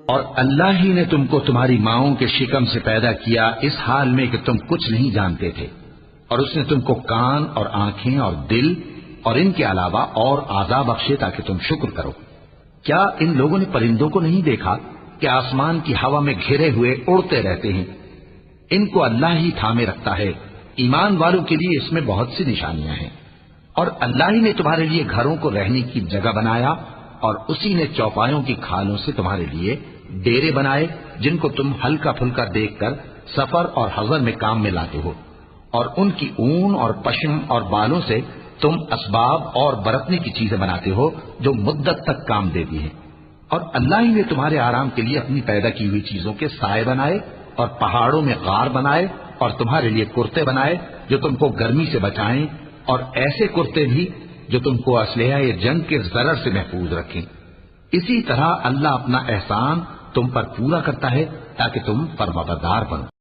اور اللہ ہی نے تم کو تمہاری ماؤں کے شکم سے پیدا کیا اس حال میں کہ تم کچھ نہیں جانتے تھے، اور اس نے تم کو کان اور آنکھیں اور دل اور ان کے علاوہ اور اعضاء بخشے تاکہ تم شکر کرو۔ کیا ان لوگوں نے پرندوں کو نہیں دیکھا کہ آسمان کی ہوا میں گھرے ہوئے اڑتے رہتے ہیں؟ ان کو اللہ ہی تھامے رکھتا ہے۔ ایمان والوں کے لیے اس میں بہت سی نشانیاں ہیں۔ اور اللہ ہی نے تمہارے لیے گھروں کو رہنے کی جگہ بنایا، اور اسی نے چوپایوں کی کھالوں سے تمہارے لیے ڈیرے بنائے جن کو تم ہلکا پھلکا دیکھ کر سفر اور حضر میں کام میں لاتے ہو، اور ان کی اون اور پشم اور بالوں سے تم اسباب اور برتنے کی چیزیں بناتے ہو جو مدت تک کام دیتی ہیں۔ اور اللہ ہی نے تمہارے آرام کے لیے اپنی پیدا کی ہوئی چیزوں کے سائے بنائے اور پہاڑوں میں غار بنائے اور تمہارے لیے کرتے بنائے جو تم کو گرمی سے بچائیں، اور ایسے کرتے بھی جو تم کو اسلحہ جنگ کے ضرر سے محفوظ رکھیں۔ اسی طرح اللہ اپنا احسان تم پر پورا کرتا ہے تاکہ تم فرمانبردار بنو۔